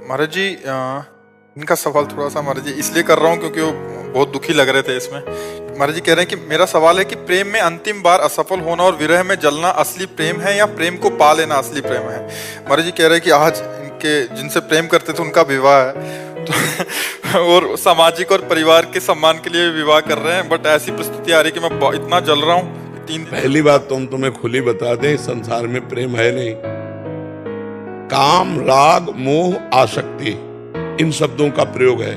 महाराज जी, इनका सवाल थोड़ा सा महाराज जी इसलिए कर रहा हूँ क्योंकि वो बहुत दुखी लग रहे थे इसमें। महाराज जी कह रहे हैं कि मेरा सवाल है कि प्रेम में अंतिम बार असफल होना और विरह में जलना असली प्रेम है या प्रेम को पा लेना असली प्रेम है। महाराज जी कह रहे हैं कि आज इनके जिनसे प्रेम करते थे उनका विवाह है तो और सामाजिक और परिवार के सम्मान के लिए विवाह कर रहे हैं, बट ऐसी परिस्थिति आ रही है कि मैं इतना जल रहा हूँ। पहली बात तो हम तुम्हें खुली बता दें, संसार में प्रेम है नहीं। काम, राग, मोह, आसक्ति, इन शब्दों का प्रयोग है,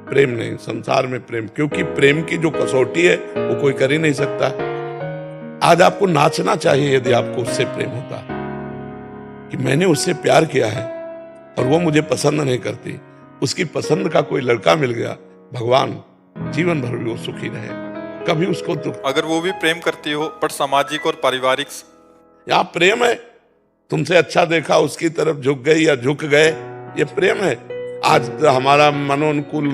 प्रेम नहीं। संसार में प्रेम, क्योंकि प्रेम की जो कसौटी है वो कोई कर ही नहीं सकता। आज आपको नाचना चाहिए यदि आपको उससे प्रेम होता कि मैंने उससे प्यार किया है और वो मुझे पसंद नहीं करती, उसकी पसंद का कोई लड़का मिल गया, भगवान जीवन भर भी वो सुखी रहे, कभी उसको दुख। अगर वो भी प्रेम करती हो बट सामाजिक और पारिवारिक, यहाँ प्रेम है। तुमसे अच्छा देखा उसकी तरफ झुक गई या झुक गए, ये प्रेम है। आज तो हमारा मनोनुकूल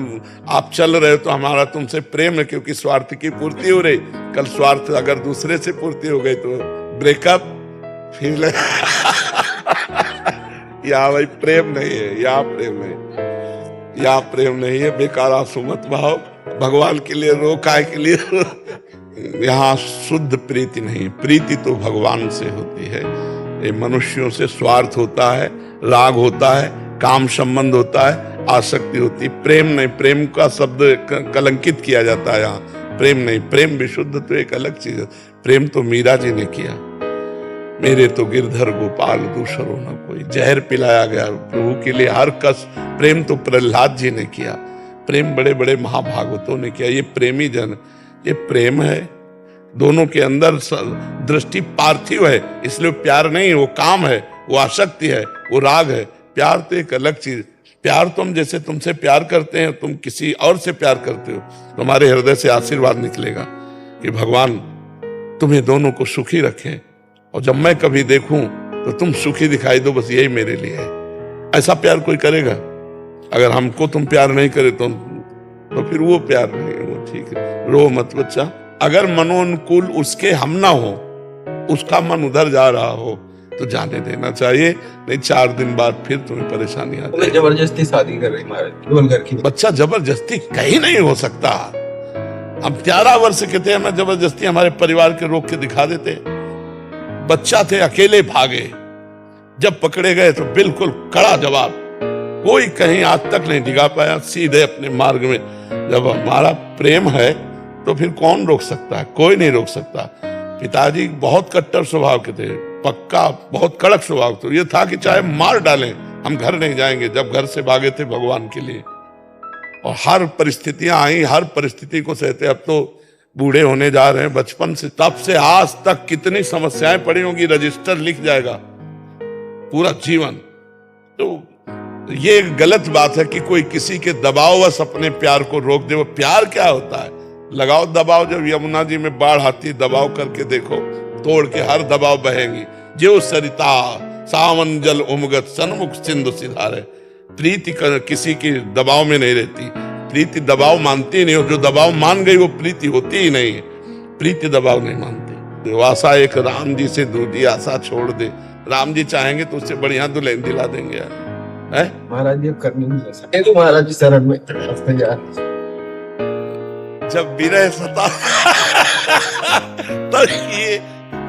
आप चल रहे हो तो हमारा तुमसे प्रेम है, क्योंकि स्वार्थ की पूर्ति हो रही। कल स्वार्थ अगर दूसरे से पूर्ति हो गई तो ब्रेकअप, फिर यहाँ भाई प्रेम नहीं है, यहाँ प्रेम नहीं, यहाँ प्रेम नहीं है। बेकार आंसू मत बहाओ, भगवान के लिए रो, काय के लिए। यहाँ शुद्ध प्रीति नहीं, प्रीति तो भगवान से होती है। ये मनुष्यों से स्वार्थ होता है, राग होता है, काम संबंध होता है, आसक्ति होती है। प्रेम नहीं, प्रेम का शब्द कलंकित किया जाता है यहाँ। प्रेम नहीं, प्रेम विशुद्ध तो एक अलग चीज है। प्रेम तो मीरा जी ने किया, मेरे तो गिरधर गोपाल दूसरो न कोई, जहर पिलाया गया प्रभु के लिए हर कस। प्रेम तो प्रहलाद जी ने किया, प्रेम बड़े बड़े महाभागवतों ने किया। ये प्रेमी जन, ये प्रेम है। दोनों के अंदर दृष्टि पार्थिव है, इसलिए प्यार नहीं, वो काम है, वो आसक्ति है, वो राग है। प्यार तो एक अलग चीज। प्यार तुम जैसे तुमसे प्यार करते हैं, तुम किसी और से प्यार करते हो, तुम्हारे हृदय से आशीर्वाद निकलेगा कि भगवान तुम्हें दोनों को सुखी रखें, और जब मैं कभी देखूं तो तुम सुखी दिखाई दो, बस यही मेरे लिए है। ऐसा प्यार कोई करेगा? अगर हमको तुम प्यार नहीं करे तो फिर वो प्यार नहीं है, वो ठीक है। रो मत बच्चा। अगर मनोनुकूल उसके हम ना हो, उसका मन उधर जा रहा हो तो जाने देना चाहिए, नहीं 4 दिन बाद फिर तुम्हें परेशानी आती है। जबरदस्ती शादी कर रही महाराज, घर की बच्चा जबरदस्ती कहीं नहीं हो सकता। हम 11 वर्ष के थे, हमें जबरदस्ती हमारे परिवार के रोक के दिखा देते। बच्चा थे, अकेले भागे, जब पकड़े गए तो बिल्कुल कड़ा जवाब, कोई कहीं आज तक नहीं डिगा पाया, सीधे अपने मार्ग में। जब हमारा प्रेम है तो फिर कौन रोक सकता है? कोई नहीं रोक सकता। पिताजी बहुत कट्टर स्वभाव के थे, पक्का बहुत कड़क स्वभाव। तो ये था कि चाहे मार डालें हम घर नहीं जाएंगे, जब घर से भागे थे भगवान के लिए। और हर परिस्थितियां आई, हर परिस्थिति को सहते। अब तो बूढ़े होने जा रहे हैं, बचपन से तब से आज तक कितनी समस्याएं पड़ी होंगी, रजिस्टर लिख जाएगा पूरा जीवन। तो ये गलत बात है कि कोई किसी के दबाववश अपने प्यार को रोक दे। वो प्यार क्या होता है? लगाओ दबाव। जब यमुना जी में बाढ़ आती, दबाव करके देखो, तोड़ के हर दबाव बहेगी। जो सरिता सावन जल उमगत सन्मुख सिंधु सिधारे। प्रीति किसी की दबाव में नहीं रहती, प्रीति दबाव मानती नहीं, हो जो दबाव मान गई वो प्रीति होती ही नहीं है। प्रीति दबाव नहीं मानती। तो आशा एक राम जी से दूधी आशा छोड़ दे। राम जी चाहेंगे तो उससे बढ़िया दुल्हन दिला देंगे यार। महाराज जी करनी नहीं सकते तो महाराज जी शरण में जब विरह सता तो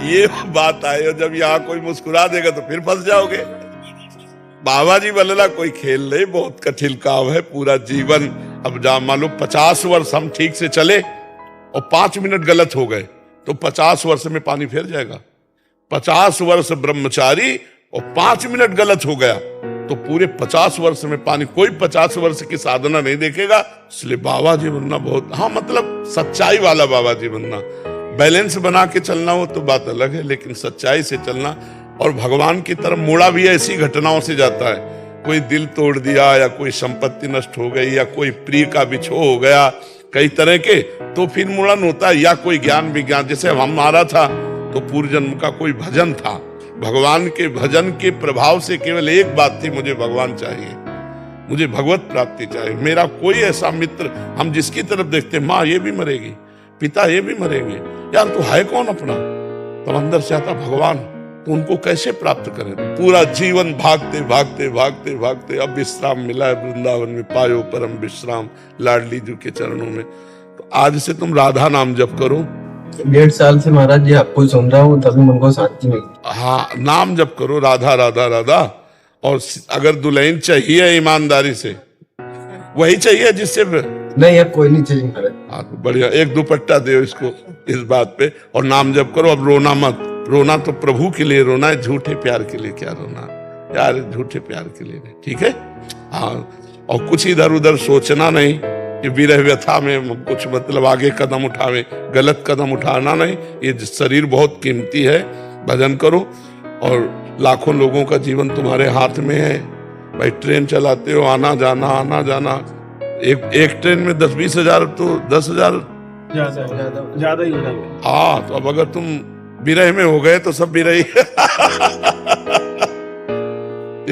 ये बात आए, और जब यहाँ कोई मुस्कुरा देगा तो फिर फंस जाओगे। बाबा जी बनना कोई खेल नहीं, बहुत कठिन काम है पूरा जीवन। अब जहाँ मान लो 50 वर्ष हम ठीक से चले और 5 मिनट गलत हो गए तो 50 वर्ष में पानी फिर जाएगा। 50 वर्ष ब्रह्मचारी और 5 मिनट गलत हो गया तो पूरे 50 वर्ष में पानी। कोई 50 वर्ष की साधना नहीं देखेगा। इसलिए बाबा जी बनना बहुत, हाँ मतलब सच्चाई वाला बाबा जी बनना। बैलेंस बना के चलना वो तो बात अलग है, लेकिन सच्चाई से चलना। और भगवान की तरफ मुड़ा भी ऐसी घटनाओं से जाता है, कोई दिल तोड़ दिया या कोई संपत्ति नष्ट हो गई या कोई प्रिय का बिछो हो गया, कई तरह के, तो फिर मुड़न होता है। या कोई ज्ञान विज्ञान, जैसे हमारा था तो पूर्व जन्म का कोई भजन था, भगवान के भजन के प्रभाव से केवल एक बात थी, मुझे भगवान चाहिए, मुझे भगवत प्राप्ति चाहिए। मेरा कोई ऐसा मित्र, हम जिसकी तरफ देखते माँ ये भी मरेगी, पिता ये भी मरेंगे, यार तू है कौन अपना? तो अंदर से आता भगवान, तो उनको कैसे प्राप्त करें? पूरा जीवन भागते भागते भागते भागते अब विश्राम मिला है वृंदावन में, पायो परम विश्राम लाडली जी के चरणों में। तो आज से तुम राधा नाम जप करो। 1.5 साल से महाराज जी आपको सुन रहा हूँ, तभी मन को शांति मिलती। हाँ, नाम जप करो, राधा राधा राधा। और अगर दुल्हन चाहिए ईमानदारी से, वही चाहिए जिससे नहीं, अब कोई नहीं चाहिए महाराज। हाँ, तो बढ़िया, एक दुपट्टा दो इसको इस बात पे, और नाम जप करो। अब रोना मत, रोना तो प्रभु के लिए रोना है, झूठे प्यार के लिए क्या रोना यार, झूठे प्यार के लिए नहीं, ठीक है। हाँ, और कुछ इधर उधर सोचना नहीं कि विरह व्यथा में कुछ मतलब आगे कदम उठावे, गलत कदम उठाना नहीं। ये शरीर बहुत कीमती है, भजन करो। और लाखों लोगों का जीवन तुम्हारे हाथ में है भाई। ट्रेन चलाते हो, आना जाना आना जाना, एक ट्रेन में 10-20 हजार, तो 10,000 ज्यादा ही हो जाता। हाँ, तो अब अगर तुम विरह में हो गए तो सब विरही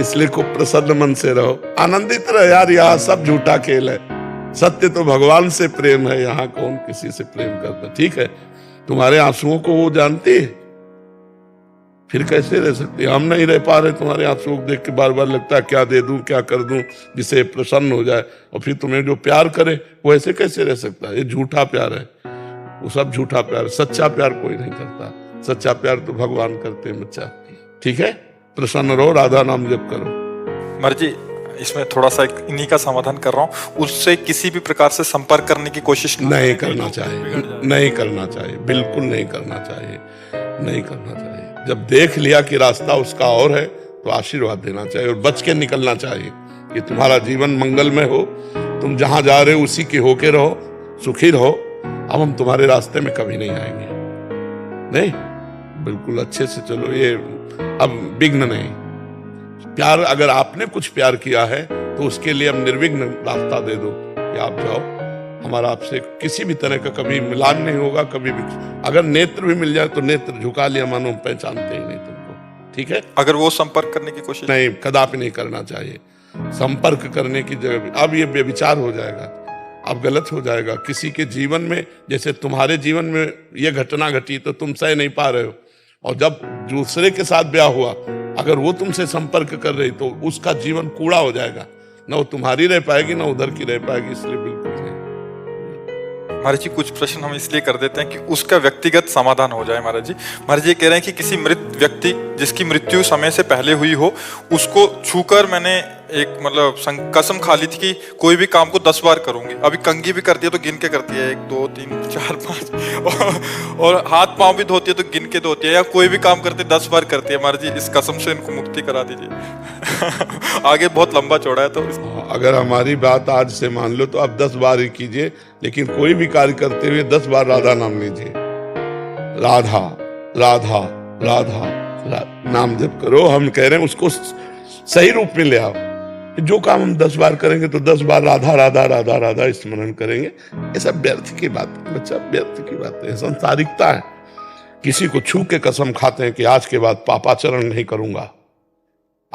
इसलिए खूब प्रसन्न मन से रहो, आनंदित रहो यार। यहाँ सब झूठा खेल है, सत्य तो भगवान से प्रेम है। यहाँ कौन किसी से प्रेम करता, ठीक है। तुम्हारे आंसुओं को वो जानती है, फिर कैसे रह सकती है? हम नहीं रह पा रहे तुम्हारे आंसुओं को देख के, बार बार लगता है क्या दे दूं, क्या कर दूं जिससे प्रसन्न हो जाए। और फिर तुम्हें जो प्यार करे वो ऐसे कैसे रह सकता है? ये झूठा प्यार है, वो सब झूठा प्यार। सच्चा प्यार कोई नहीं करता, सच्चा प्यार तो भगवान करते हैं बच्चा, ठीक है। प्रसन्न रहो, राधा नाम जप करो। मर्जी इसमें थोड़ा सा इन्हीं का समाधान कर रहा हूँ, उससे किसी भी प्रकार से संपर्क करने की कोशिश नहीं करना चाहिए, नहीं करना चाहिए, बिल्कुल नहीं करना चाहिए, नहीं करना चाहिए। जब देख लिया कि रास्ता उसका और है तो आशीर्वाद देना चाहिए और बच के निकलना चाहिए कि तुम्हारा जीवन मंगलमय हो, तुम जहां जा रहे हो उसी के होके रहो, सुखी रहो। अब हम तुम्हारे रास्ते में कभी नहीं आएंगे, नहीं, बिल्कुल अच्छे से चलो। ये अब विघ्न नहीं। प्यार, अगर आपने कुछ प्यार किया है तो उसके लिए अब निर्विघ्न रास्ता दे दो कि आप जाओ, हमारा आपसे किसी भी तरह का कभी मिलान नहीं होगा, कभी भी। अगर नेत्र भी मिल जाए तो नेत्र झुका लिया, मानो पहचानते ही नहीं तुमको, ठीक है। अगर वो संपर्क करने की कोशिश नहीं, कदापि नहीं करना चाहिए। संपर्क करने की जगह अब ये बेविचार हो जाएगा, अब गलत हो जाएगा। किसी के जीवन में, जैसे तुम्हारे जीवन में ये घटना घटी तो तुम सह नहीं पा रहे हो, और जब दूसरे के साथ ब्याह हुआ, अगर वो तुमसे संपर्क कर रही तो उसका जीवन कूड़ा हो जाएगा, ना वो तुम्हारी रह पाएगी ना उधर की रह पाएगी। इसलिए बिल्कुल नहीं। महाराज जी कुछ प्रश्न हम इसलिए कर देते हैं कि उसका व्यक्तिगत समाधान हो जाए। महाराज जी कह रहे हैं कि किसी मृत व्यक्ति जिसकी मृत्यु समय से पहले हुई हो, उसको छूकर मैंने एक मतलब कसम खा ली थी कि कोई भी काम को 10 बार करूंगी। अभी कंघी भी करती है तो गिन के करती है, 1 2 3 4 5 और हाथ पांव भी धोती है तो गिन के धोती है, या कोई भी काम करते 10 बार करती है। महाराज जी इस कसम से इनको मुक्ति करा दीजिए। आगे बहुत लंबा चौड़ा है, तो अगर हमारी बात आज से मान लो तो आप 10 बार ही कीजिए, लेकिन कोई भी कार्य करते हुए 10 बार राधा नाम लीजिए। राधा राधा राधा नाम जप करो। हम कह रहे हैं उसको सही रूप में ले आओ। जो काम हम 10 बार करेंगे तो 10 बार राधा राधा राधा राधा स्मरण करेंगे। ये सब व्यर्थ की बात है बच्चा, व्यर्थ की बात है, संसारिकता है। किसी को छू के कसम खाते हैं कि आज के बाद पापाचरण नहीं करूंगा,